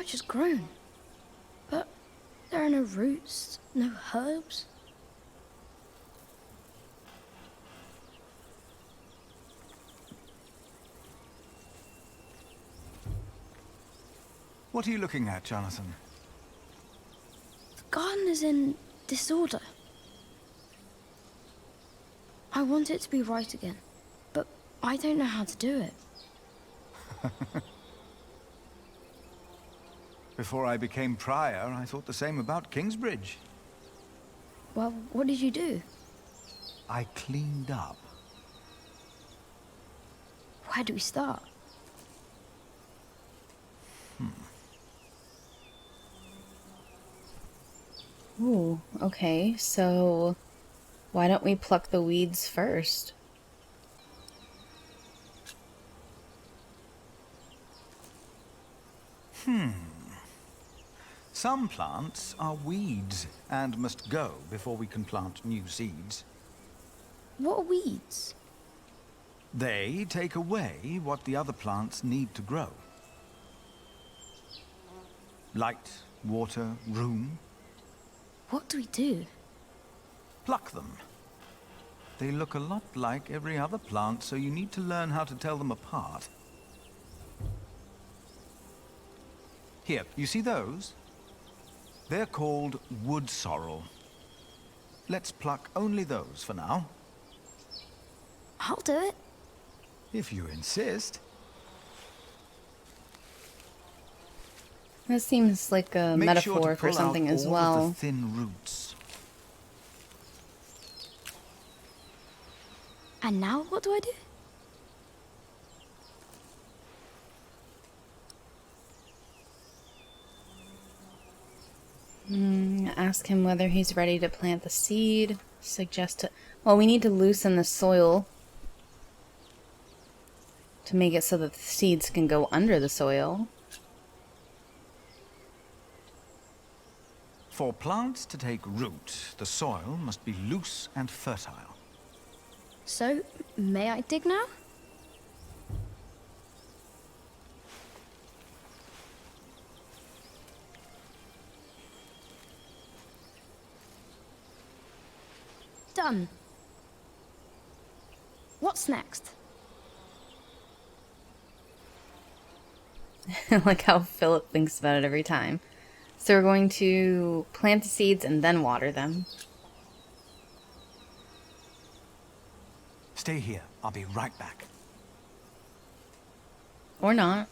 much has grown. But there are no roots, no herbs. What are you looking at, Jonathan? The garden is in disorder. I want it to be right again, but I don't know how to do it. Before I became prior, I thought the same about Kingsbridge. Well, what did you do? I cleaned up. Where do we start? Ooh, okay, so why don't we pluck the weeds first? Some plants are weeds and must go before we can plant new seeds. What are weeds? They take away what the other plants need to grow. Light, water, room. What do we do? Pluck them. They look a lot like every other plant, so you need to learn how to tell them apart. Here, you see those? They're called wood sorrel. Let's pluck only those for now. I'll do it. If you insist. That seems like a Make sure metaphor to for pull something out as all well. of the thin roots. And now what do I do? Ask him whether he's ready to plant the seed. Suggest it. Well, we need to loosen the soil to make it so that the seeds can go under the soil. For plants to take root, the soil must be loose and fertile. So, may I dig now? Done. What's next? Like how Philip thinks about it every time. So we're going to plant the seeds and then water them. Stay here. I'll be right back. Or not.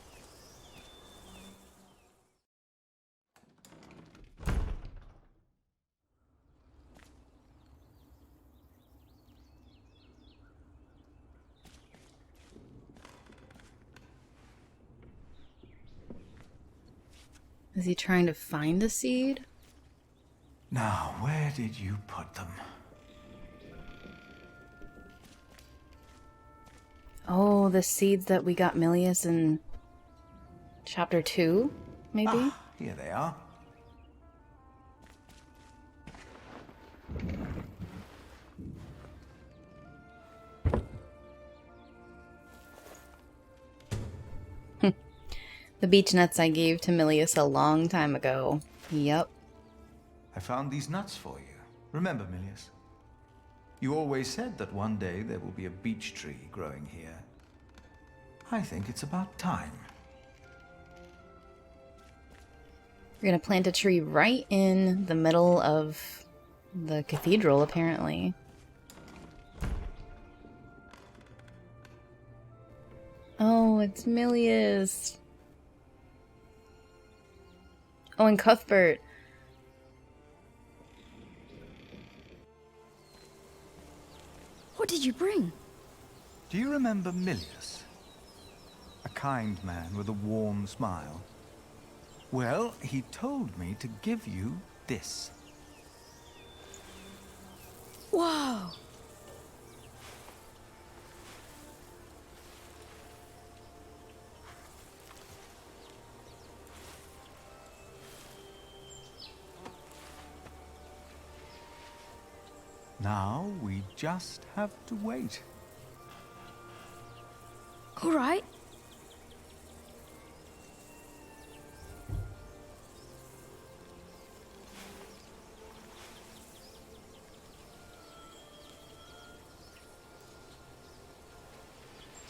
Is he trying to find a seed? Now, where did you put them? Oh, the seeds that we got Milius in chapter 2, maybe? Ah, here they are. The beech nuts I gave to Milius a long time ago. Yep. I found these nuts for you. Remember, Milius? You always said that one day there will be a beech tree growing here. I think it's about time. We're gonna plant a tree right in the middle of the cathedral, apparently. Oh, it's Milius. Oh, and Cuthbert. What did you bring? Do you remember Milius? A kind man with a warm smile. Well, he told me to give you this. Wow! Now we just have to wait. All right.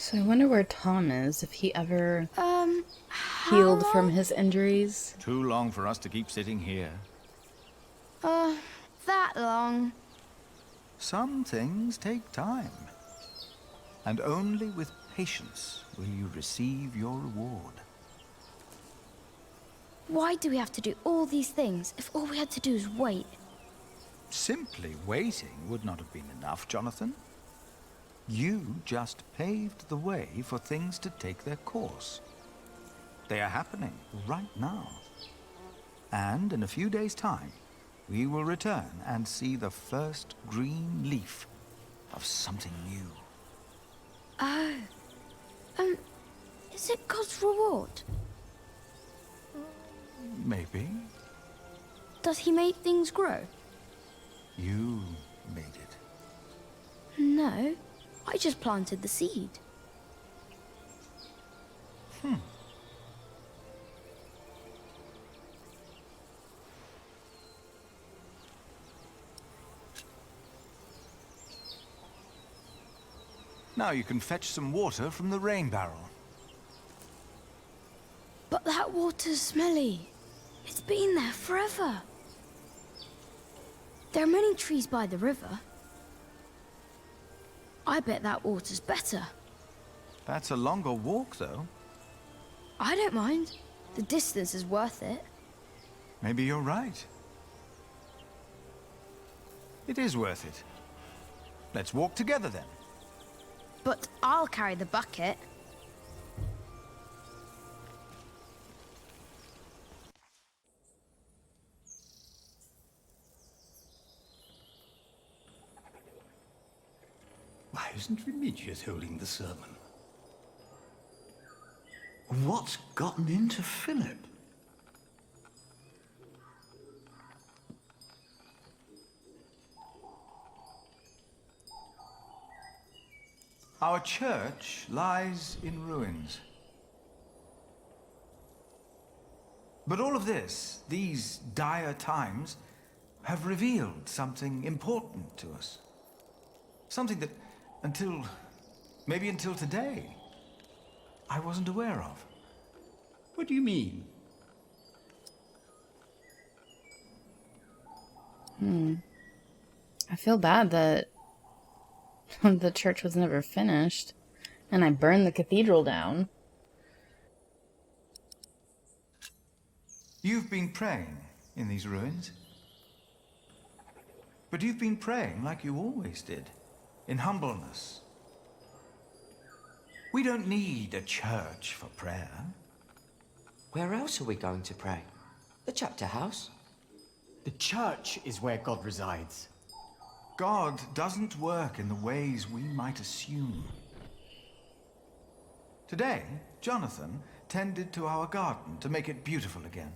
So I wonder where Tom is, if he ever How healed from long? his injuries. Too long for us to keep sitting here. That long. Some things take time. And only with patience will you receive your reward. Why do we have to do all these things if all we had to do is wait? Simply waiting would not have been enough, Jonathan. You just paved the way for things to take their course. They are happening right now. And in a few days' time, we will return and see the first green leaf of something new. Oh. Is it God's reward? Maybe. Does he make things grow? You made it. No. I just planted the seed. Now you can fetch some water from the rain barrel. But that water's smelly. It's been there forever. There are many trees by the river. I bet that water's better. That's a longer walk, though. I don't mind. The distance is worth it. Maybe you're right. It is worth it. Let's walk together, then. But I'll carry the bucket. Why isn't Remigius holding the sermon? What's gotten into Philip? Our church lies in ruins. But all of this, these dire times, have revealed something important to us. Something that, maybe until today, I wasn't aware of. What do you mean? I feel bad that the church was never finished, and I burned the cathedral down. You've been praying in these ruins. But you've been praying like you always did, in humbleness. We don't need a church for prayer. Where else are we going to pray? The chapter house? The church is where God resides. God doesn't work in the ways we might assume. Today, Jonathan tended to our garden to make it beautiful again.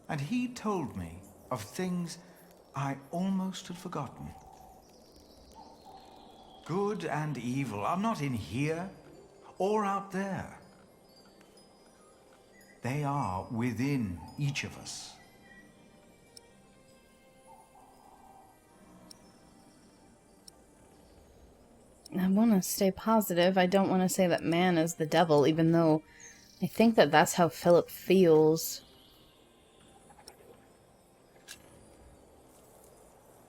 And he told me of things I almost had forgotten. Good and evil are not in here or out there. They are within each of us. I want to stay positive. I don't want to say that man is the devil, even though I think that that's how Philip feels.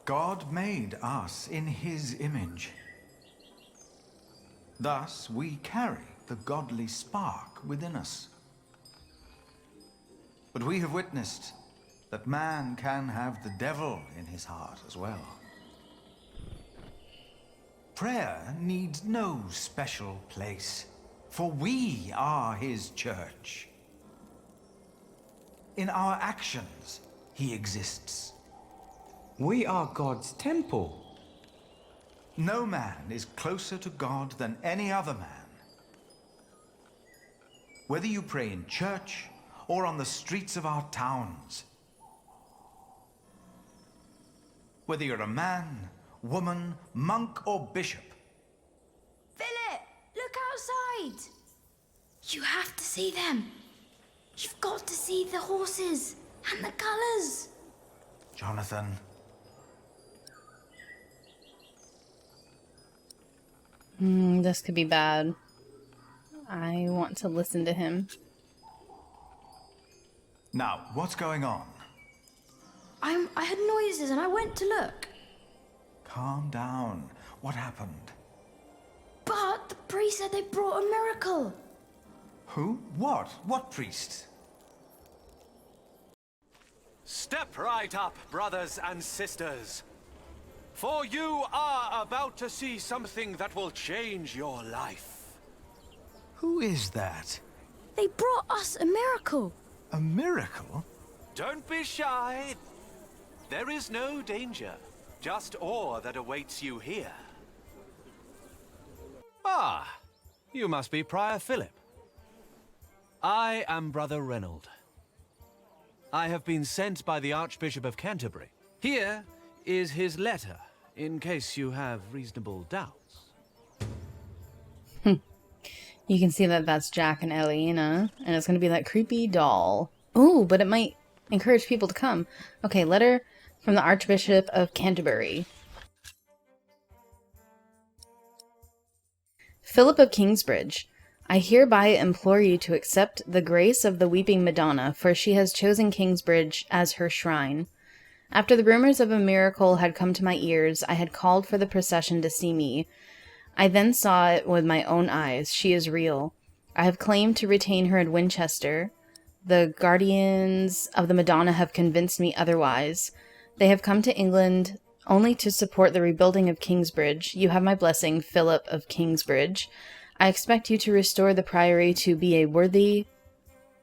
God made us in his image. Thus, we carry the godly spark within us. But we have witnessed that man can have the devil in his heart as well. Prayer needs no special place, for we are his church. In our actions, he exists. We are God's temple. No man is closer to God than any other man. Whether you pray in church or on the streets of our towns, whether you're a man, woman, monk, or bishop. Philip, look outside. You have to see them. You've got to see the horses and the colors. Jonathan. This could be bad. I want to listen to him. Now, what's going on? I heard noises and I went to look. Calm down. What happened? But the priest said they brought a miracle. Who? What? What priest? Step right up, brothers and sisters. For you are about to see something that will change your life. Who is that? They brought us a miracle. A miracle? Don't be shy. There is no danger, just awe that awaits you here. Ah, you must be Prior Philip. I am Brother Reynold. I have been sent by the Archbishop of Canterbury. Here is his letter, in case you have reasonable doubts. You can see that that's Jack and Elena, and it's going to be that creepy doll. Ooh, but it might encourage people to come. Okay, letter from the Archbishop of Canterbury. Philip of Kingsbridge, I hereby implore you to accept the grace of the Weeping Madonna, for she has chosen Kingsbridge as her shrine. After the rumors of a miracle had come to my ears, I had called for the procession to see me. I then saw it with my own eyes. She is real. I have claimed to retain her in Winchester. The guardians of the Madonna have convinced me otherwise. They have come to England only to support the rebuilding of Kingsbridge. You have my blessing, Philip of Kingsbridge. I expect you to restore the priory to be worthy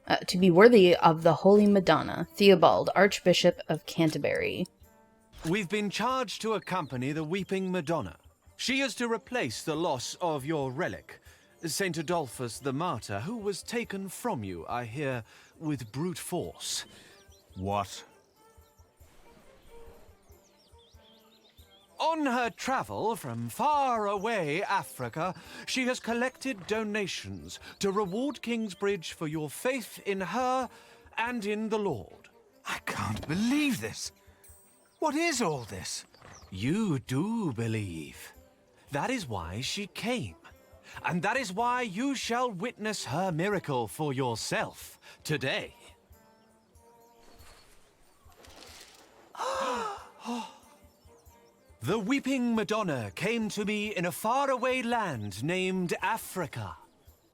of the Holy Madonna. Theobald, Archbishop of Canterbury. We've been charged to accompany the Weeping Madonna. She is to replace the loss of your relic, Saint Adolphus the Martyr, who was taken from you, I hear, with brute force. What? On her travel from far away Africa, she has collected donations to reward Kingsbridge for your faith in her and in the Lord. I can't believe this. What is all this? You do believe. That is why she came. And that is why you shall witness her miracle for yourself today. The Weeping Madonna came to me in a faraway land named Africa.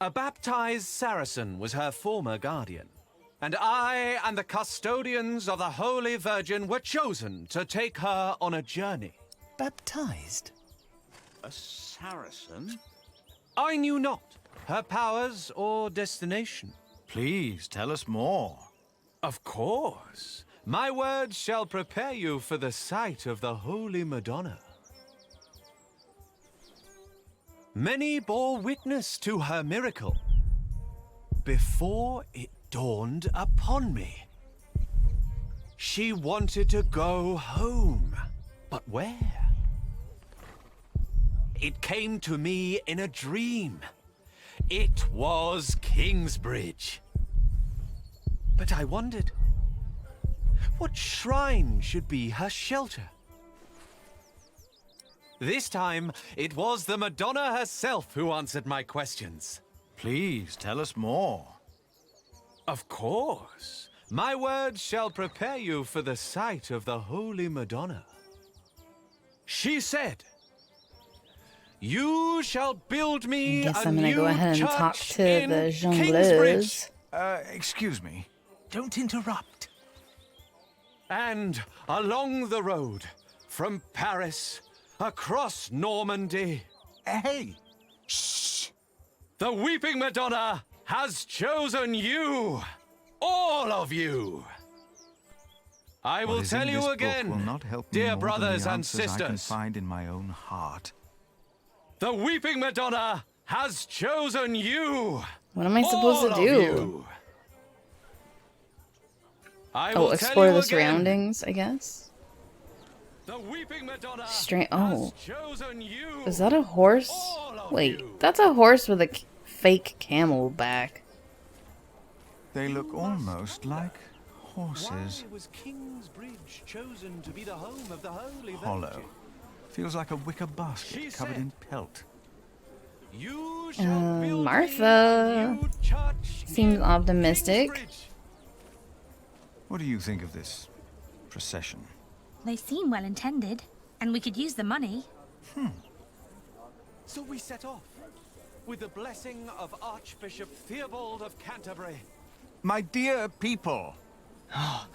A baptized Saracen was her former guardian. And I and the custodians of the Holy Virgin were chosen to take her on a journey. Baptized? A Saracen? I knew not her powers or destination. Please tell us more. Of course. My words shall prepare you for the sight of the Holy Madonna. Many bore witness to her miracle before it dawned upon me. She wanted to go home, but where? It came to me in a dream. It was Kingsbridge. But I wondered, what shrine should be her shelter? This time, it was the Madonna herself who answered my questions. Please tell us more. Of course. My words shall prepare you for the sight of the Holy Madonna. She said, "You shall build me Guess a I'm gonna new go ahead and church talk to in the Kingsbridge." jongleurs. Excuse me. Don't interrupt. And along the road, from Paris, across Normandy, Hey! the Weeping Madonna has chosen you, all of you. I will What is in tell this you book again, will not help me dear more than brothers the and answers I can sisters. find in my own heart. The Weeping Madonna has chosen you. What am I supposed to all do? of you. I Oh, will explore tell you the again, surroundings, I guess. The Weeping Madonna Oh. has chosen you. Is that a horse? All of Wait, you. that's a horse with a fake camel back. They look almost like horses. Why was Kingsbridge chosen to be the home of the Holy Hollow. Virgin? Feels like a wicker basket She covered said- in pelt. You shall build Martha me a new church seems in optimistic. Kingsbridge. What do you think of this procession? They seem well intended, and we could use the money. So we set off, with the blessing of Archbishop Theobald of Canterbury. My dear people, Oh,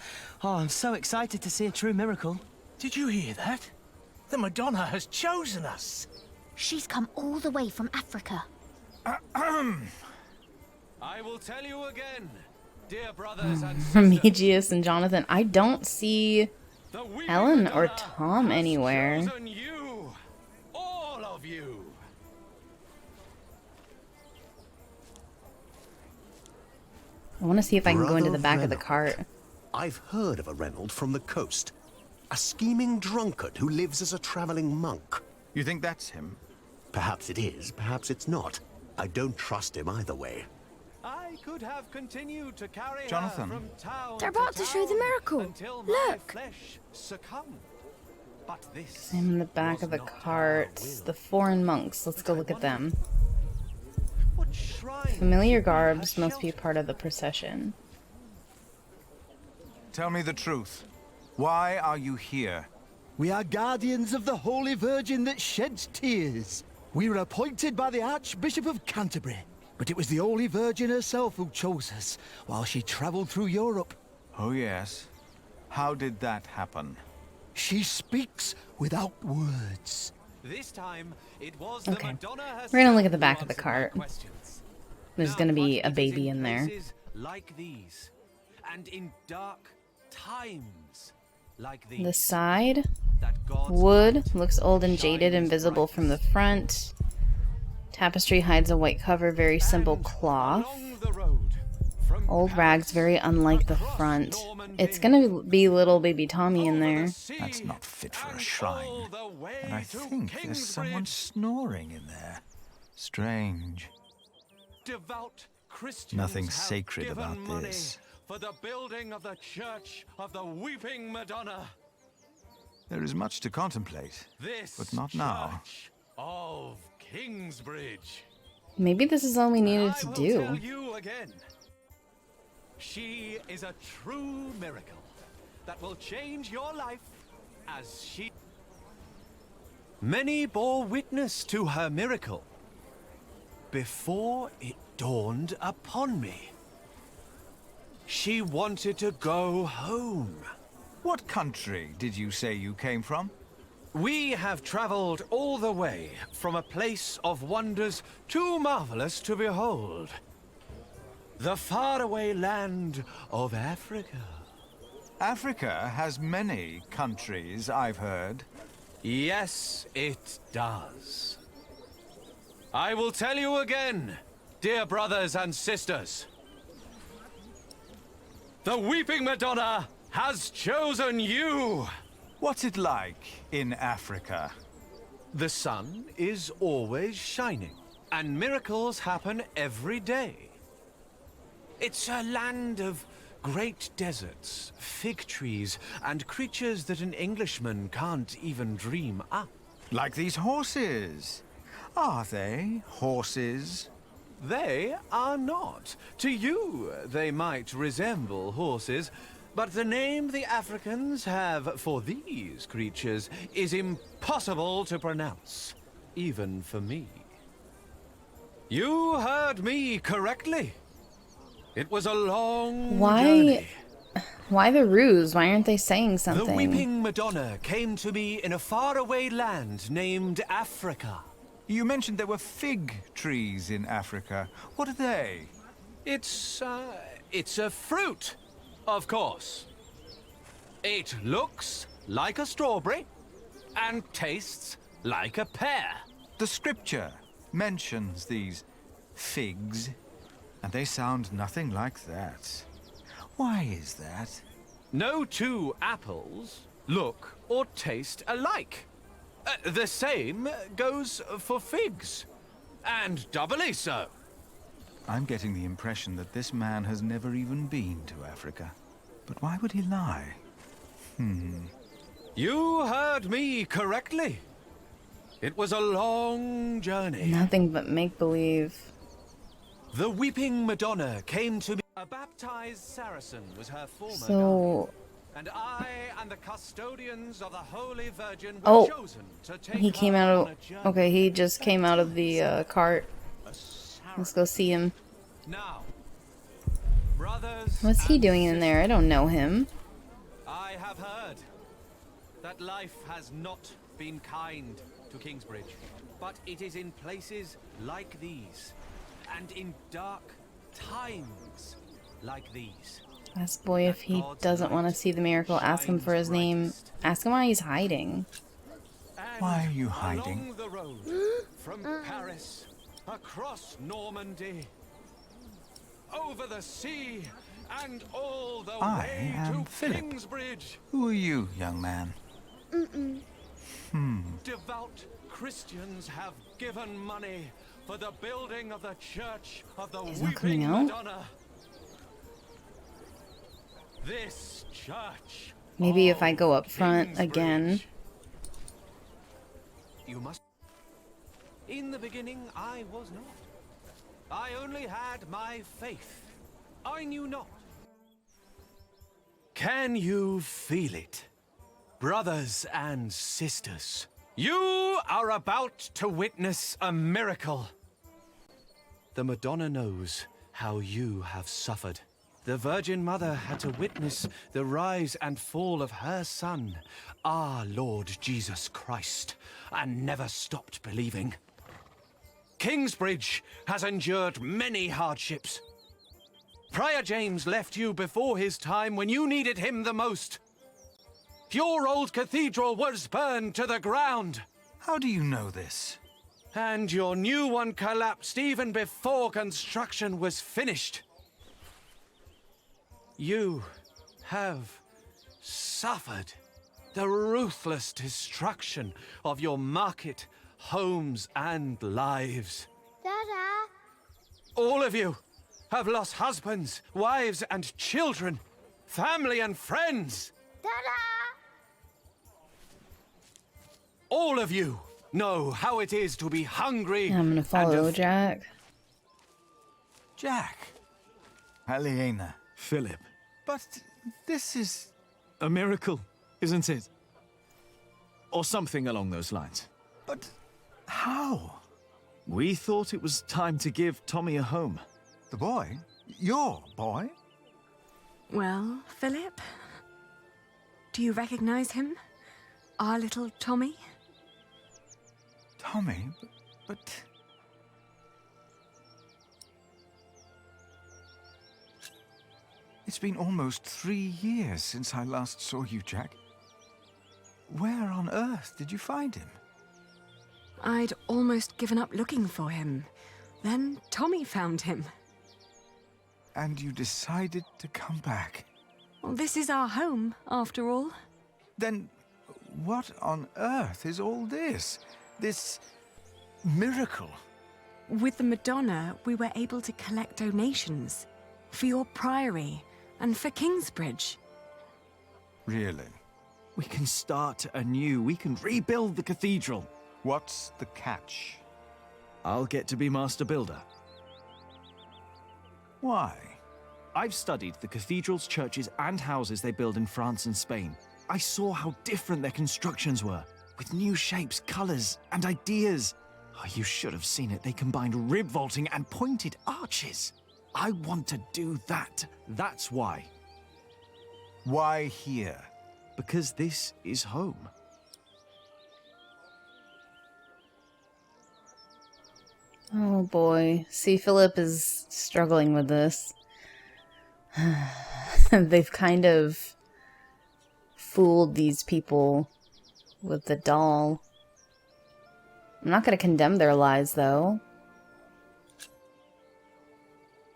I'm so excited to see a true miracle. Did you hear that? The Madonna has chosen us. She's come all the way from Africa. I will tell you again, dear brothers and sisters. Remigius and Jonathan. I don't see The weeping Ellen or Madonna Tom has anywhere. chosen you, all of you. I want to see if I can go into the Brother back of the Reynolds. cart. I've heard of a Reynolds from the coast. A scheming drunkard who lives as a traveling monk. you think that's him? Perhaps it is, perhaps it's not. I don't trust him either way. I could have continued to carry Jonathan. her from town They're about to show the town miracle. until my Look. flesh succumbed. But this I'm in the back of the was not cart. our will. The foreign monks. Let's go look at them. What shrine Familiar should we garbs have must be sheltered? part of the procession. Tell me the truth. Why are you here? We are guardians of the Holy Virgin that sheds tears. We were appointed by the Archbishop of Canterbury, but it was the Holy Virgin herself who chose us while she travelled through Europe. Oh, yes. How did that happen? She speaks without words. This time it was Okay. the Madonna herself We're gonna look at the who back of the answered my cart. questions. There's Now, gonna be but a it is baby in there. places like these, and in dark times like these, The side that God's wood light looks old and jaded and shines visible from the brightest. front. Tapestry hides a white cover, very simple And cloth. along the road, from Old Paris rags, very unlike the across front. Normandy, It's gonna be little baby Tommy in over there. the sea, That's not fit for a and shrine. all the way And I to think there's someone Kingsbridge. snoring in there. Strange. Devout Christians Nothing have sacred given about money this. for the building of the Church of the Weeping Madonna. There is much to contemplate. This But not now. Church of Kingsbridge. Maybe this is all we needed I to will do. tell you again. She is a true miracle that will change your life as she... Many bore witness to her miracle before it dawned upon me. She wanted to go home. What country did you say you came from? We have traveled all the way from a place of wonders too marvelous to behold. The faraway land of Africa. Africa has many countries, I've heard. Yes, it does. I will tell you again, dear brothers and sisters. The Weeping Madonna has chosen you. What's it like in Africa? The sun is always shining, and miracles happen every day. It's a land of great deserts, fig trees, and creatures that an Englishman can't even dream up. Like these horses. Are they horses? They are not. To you, they might resemble horses, but the name the Africans have for these creatures is impossible to pronounce, even for me. You heard me correctly. It was a long journey. Why the ruse? Why aren't they saying something? The Weeping Madonna came to me in a faraway land named Africa. You mentioned there were fig trees in Africa. What are they? It's a fruit, of course. It looks like a strawberry and tastes like a pear. The scripture mentions these figs, and they sound nothing like that. Why is that? No two apples look or taste alike. The same goes for figs, and doubly so. I'm getting the impression that this man has never even been to Africa. But why would he lie? You heard me correctly. It was a long journey. Nothing but make-believe. The Weeping Madonna came to me. A baptized Saracen was her former So... guardian, and I and the custodians of the Holy Virgin were Oh, chosen to take he came her out on of... a journey. Okay, he just came out of the cart. Let's go see him. Now, brothers, What's he and doing in there? I don't know him. I have heard that life has not been kind to Kingsbridge, but it is in places like these, and in dark times like these. Ask boy if he doesn't want to see the miracle. Ask him for his name. Ask him why he's hiding. Why are you hiding? Along the road from Paris, across Normandy, over the sea, and all the I way am to Philip. Kingsbridge. Who are you, young man? Devout Christians have given money for the building of the Church of the He's not coming Weeping out? Madonna. This church. Maybe if I of go up front Kingsbridge. again. You must. In the beginning, I was not. I only had my faith. I knew not. Can you feel it? Brothers and sisters, you are about to witness a miracle. The Madonna knows how you have suffered. The Virgin Mother had to witness the rise and fall of her Son, our Lord Jesus Christ, and never stopped believing. Kingsbridge has endured many hardships. Prior James left you before his time when you needed him the most. Your old cathedral was burned to the ground. How do you know this? And your new one collapsed even before construction was finished. You have suffered the ruthless destruction of your market, homes, and lives. Dada! All of you have lost husbands, wives, and children, family and friends. Dada! All of you know how it is to be hungry. I'm gonna follow and Jack. Jack. Aliena. Philip. But this is... A miracle, isn't it? Or something along those lines. But how? We thought it was time to give Tommy a home. The boy? Your boy? Well, Philip? Do you recognize him? Our little Tommy? Tommy? But... It's been almost 3 years since I last saw you, Jack. Where on earth did you find him? I'd almost given up looking for him. Then Tommy found him. And you decided to come back? Well, this is our home, after all. Then what on earth is all this? This miracle? With the Madonna, we were able to collect donations for your priory and for Kingsbridge. Really? We can start anew. We can rebuild the cathedral. What's the catch? I'll get to be master builder. Why? I've studied the cathedrals, churches, and houses they build in France and Spain. I saw how different their constructions were, with new shapes, colors, and ideas. Oh, you should have seen it. They combined rib vaulting and pointed arches. I want to do that. That's why. Why here? Because this is home. Oh boy. See, Philip is struggling with this. They've kind of fooled these people with the doll. I'm not going to condemn their lies, though.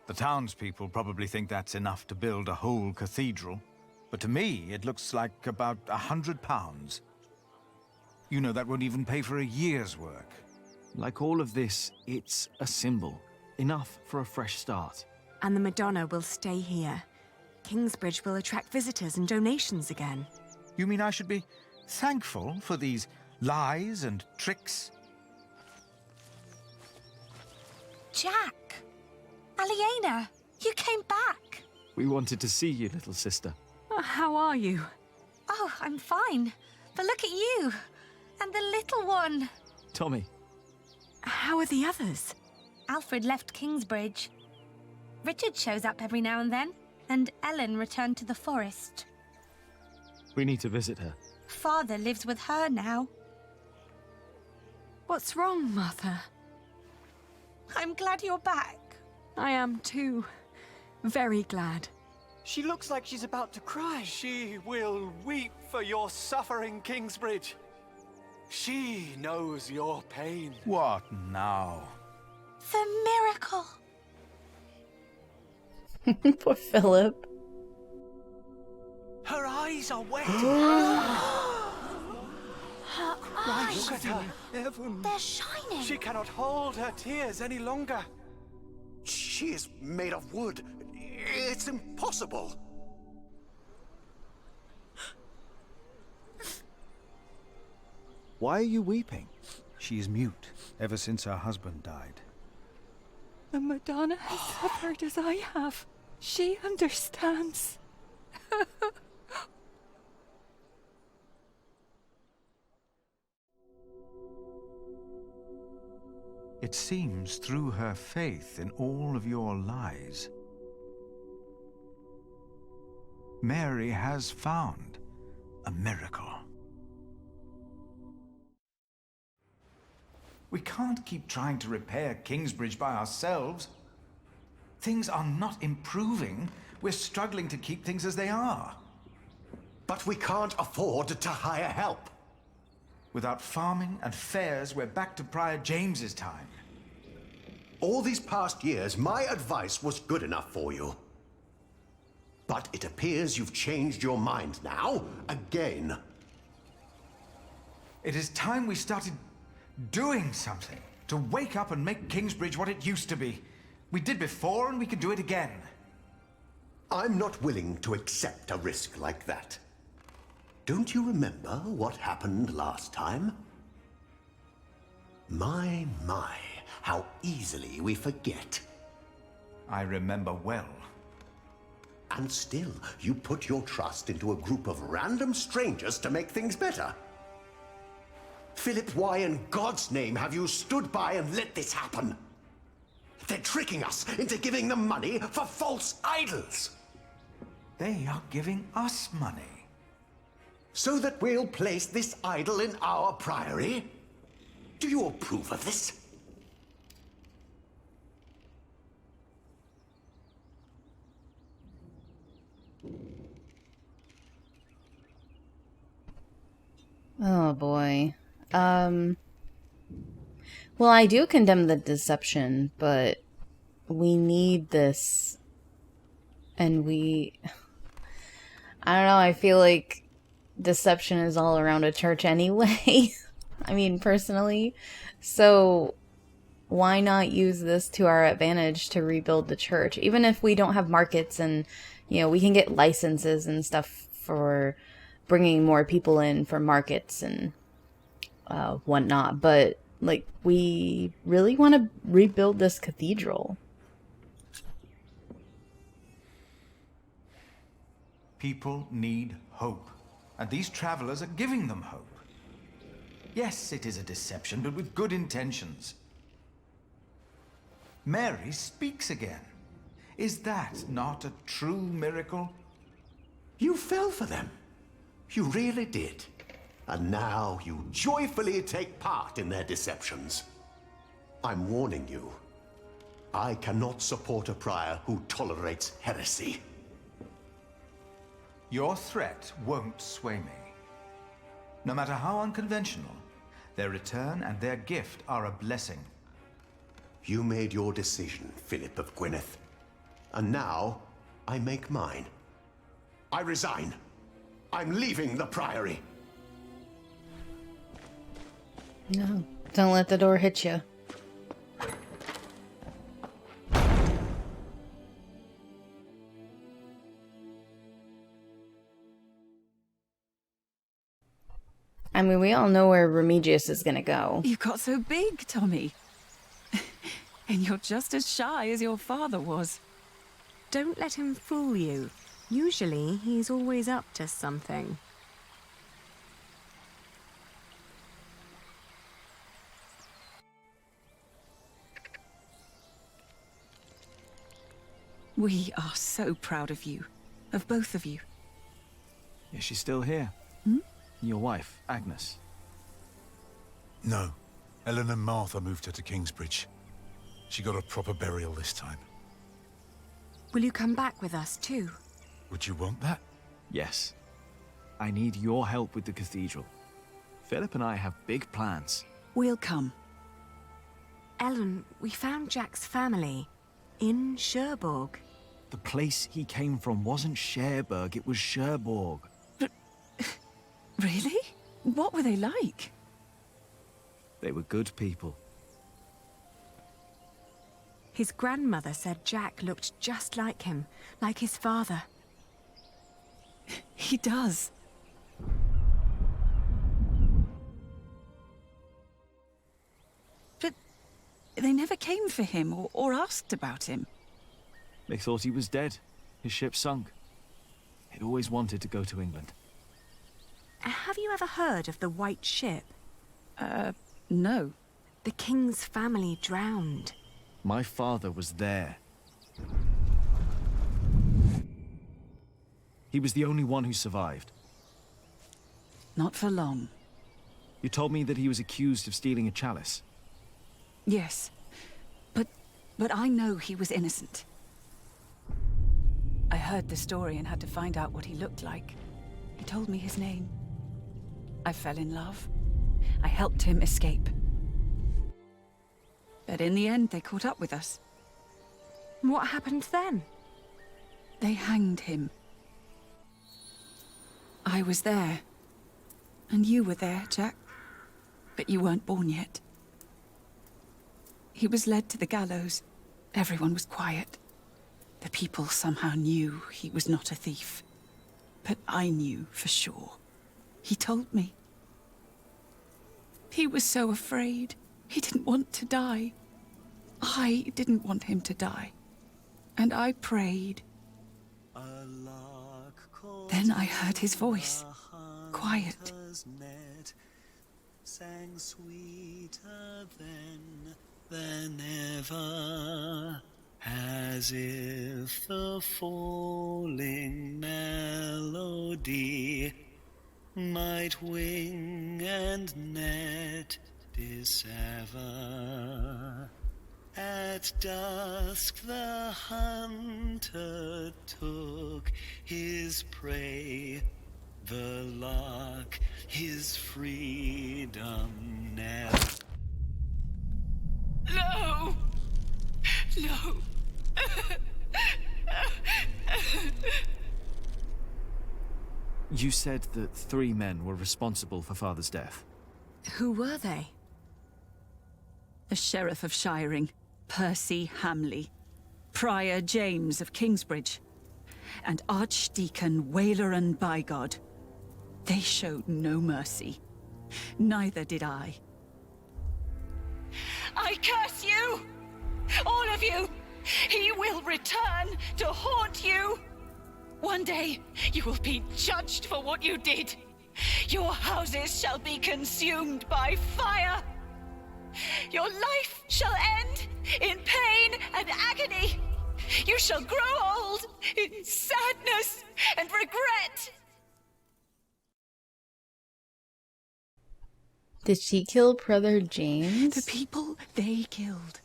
The townspeople probably think that's enough to build a whole cathedral. But to me, it looks like about £100. You know, that won't even pay for a year's work. Like all of this, it's a symbol. Enough for a fresh start. And the Madonna will stay here. Kingsbridge will attract visitors and donations again. You mean I should be thankful for these lies and tricks? Jack! Aliena, you came back! We wanted to see you, little sister. How are you? Oh, I'm fine. But look at you! And the little one! Tommy. How are the others? Alfred left Kingsbridge. Richard shows up every now and then, and Ellen returned to the forest. We need to visit her. Father lives with her now. What's wrong, Mother? I'm glad you're back. I am too. Very glad. She looks like she's about to cry. She will weep for your suffering, Kingsbridge. She knows your pain. What now? The miracle! Poor Philip. Her eyes are wet. Her eyes! Look at her. They're shining! She cannot hold her tears any longer. She is made of wood. It's impossible. Why are you weeping? She is mute ever since her husband died. The Madonna has suffered as I have. She understands. It seems through her faith in all of your lies, Mary has found a miracle. We can't keep trying to repair Kingsbridge by ourselves. Things are not improving. We're struggling to keep things as they are. But we can't afford to hire help. Without farming and fairs, we're back to Prior James's time. All these past years, my advice was good enough for you. But it appears you've changed your mind now, again. It is time we started doing something to wake up and make Kingsbridge what it used to be. We did before, and we can do it again. I'm not willing to accept a risk like that. Don't you remember what happened last time? My, how easily we forget. I remember well. And still, you put your trust into a group of random strangers to make things better. Philip, why in God's name have you stood by and let this happen? They're tricking us into giving them money for false idols. They are giving us money. So that we'll place this idol in our priory? Do you approve of this? Oh boy. Well, I do condemn the deception, but we need this. And I don't know, I feel like deception is all around a church anyway. I mean, personally. So why not use this to our advantage to rebuild the church? Even if we don't have markets and, you know, we can get licenses and stuff for bringing more people in for markets and whatnot. But, like, we really want to rebuild this cathedral. People need hope, and these travelers are giving them hope. Yes, it is a deception, but with good intentions. Mary speaks again. Is that not a true miracle? You fell for them. You really did. And now you joyfully take part in their deceptions. I'm warning you. I cannot support a prior who tolerates heresy. Your threat won't sway me. No matter how unconventional, their return and their gift are a blessing. You made your decision, Philip of Gwynedd. And now, I make mine. I resign. I'm leaving the Priory. No, don't let the door hit you. I mean, we all know where Remigius is gonna go. You got so big, Tommy. And you're just as shy as your father was. Don't let him fool you. Usually, he's always up to something. We are so proud of you. Of both of you. Is she still here? Your wife, Agnes? No. Ellen and Martha moved her to Kingsbridge. She got a proper burial this time. Will you come back with us too? Would you want that? Yes. I need your help with the cathedral. Philip and I have big plans. We'll come. Ellen, we found Jack's family in Cherbourg. The place he came from wasn't Cherbourg, it was Cherbourg. But... really? What were they like? They were good people. His grandmother said Jack looked just like him, like his father. He does. But they never came for him or asked about him. They thought he was dead. His ship sunk. He'd always wanted to go to England. Have you ever heard of the White Ship? No. The king's family drowned. My father was there. He was the only one who survived. Not for long. You told me that he was accused of stealing a chalice. Yes. But I know he was innocent. I heard the story and had to find out what he looked like. He told me his name. I fell in love. I helped him escape. But in the end, they caught up with us. What happened then? They hanged him. I was there. And you were there, Jack. But you weren't born yet. He was led to the gallows. Everyone was quiet. The people somehow knew he was not a thief. But I knew for sure. He told me. He was so afraid. He didn't want to die. I didn't want him to die. And I prayed. Then I heard his voice. Quiet. Sang sweeter than ever, as if the falling melody might wing and net dissever. At dusk the hunter took his prey, the lark his freedom never. No! No! You said that 3 men were responsible for Father's death. Who were they? The Sheriff of Shiring, Percy Hamley, Prior James of Kingsbridge, and Archdeacon Waleran Bygod. They showed no mercy. Neither did I. I curse you! All of you! He will return to haunt you! One day, you will be judged for what you did. Your houses shall be consumed by fire. Your life shall end in pain and agony. You shall grow old in sadness and regret. Did she kill Brother James? The people they killed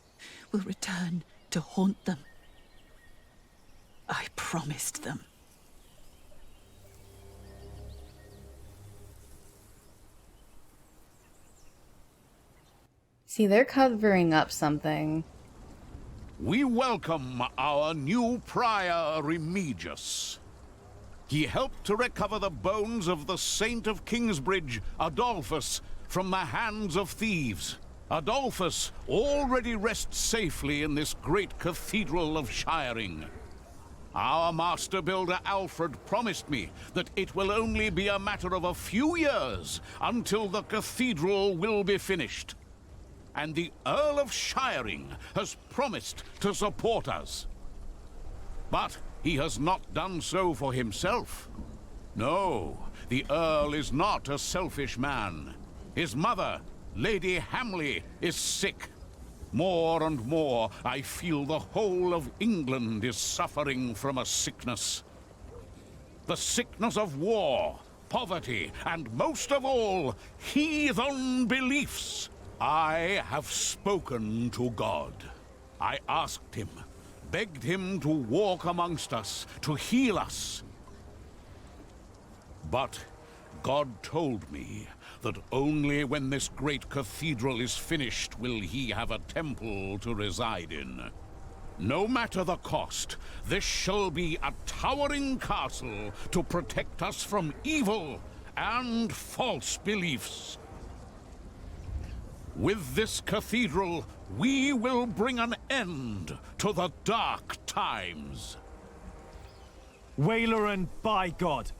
will return to haunt them. I promised them. See, they're covering up something. We welcome our new prior, Remigius. He helped to recover the bones of the Saint of Kingsbridge, Adolphus, from the hands of thieves. Adolphus already rests safely in this great cathedral of Shiring. Our master builder Alfred promised me that it will only be a matter of a few years until the cathedral will be finished. and the Earl of Shiring has promised to support us. But he has not done so for himself. No, the Earl is not a selfish man. His mother, Lady Hamley, is sick. More and more, I feel the whole of England is suffering from a sickness. The sickness of war, poverty, and most of all, heathen beliefs. I have spoken to God. I asked him, begged him to walk amongst us, to heal us. But God told me that only when this great cathedral is finished will he have a temple to reside in. No matter the cost, this shall be a towering castle to protect us from evil and false beliefs. With this cathedral, we will bring an end to the dark times. Waileran, by God!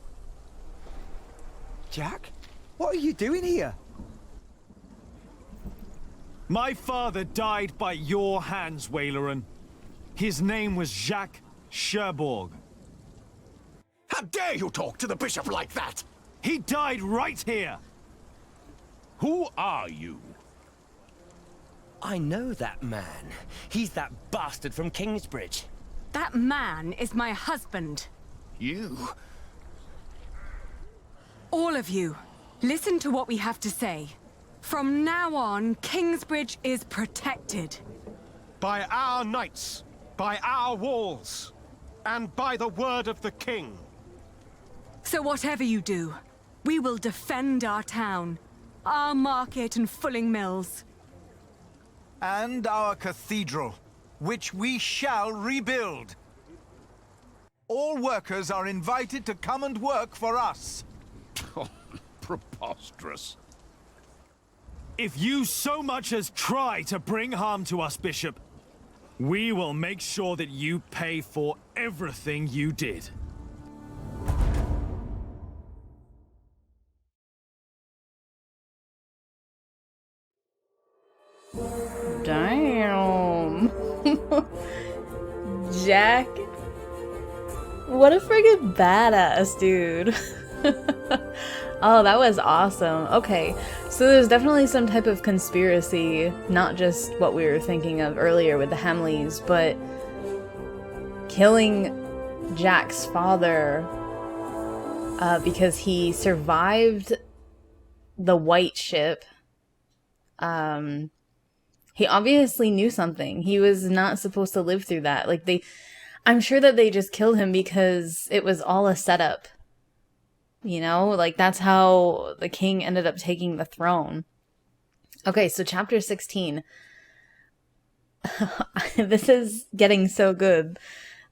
Jack? What are you doing here? My father died by your hands, Waileran. His name was Jacques Cherbourg. How dare you talk to the bishop like that? He died right here! Who are you? I know that man. He's that bastard from Kingsbridge. That man is my husband. You? All of you, listen to what we have to say. From now on, Kingsbridge is protected. By our knights, by our walls, and by the word of the king. So whatever you do, we will defend our town, our market and Fulling Mills. And our cathedral, which we shall rebuild. All workers are invited to come and work for us. Oh, preposterous. If you so much as try to bring harm to us, Bishop, we will make sure that you pay for everything you did. Damn. Jack. What a friggin' badass, dude. Oh, that was awesome. Okay, so there's definitely some type of conspiracy, not just what we were thinking of earlier with the Hamleys, but killing Jack's father because he survived the white ship. He obviously knew something. He was not supposed to live through that. Like, I'm sure that they just killed him because it was all a setup. You know, like that's how the king ended up taking the throne. Okay, so chapter 16. This is getting so good.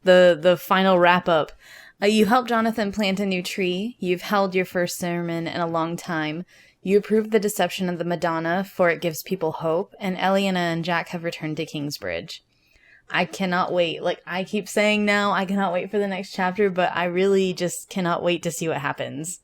The final wrap up. You helped Jonathan plant a new tree. You've held your first sermon in a long time. You approved the deception of the Madonna, for it gives people hope. And Eliana and Jack have returned to Kingsbridge. I cannot wait. Like, I keep saying now, I cannot wait for the next chapter, but I really just cannot wait to see what happens.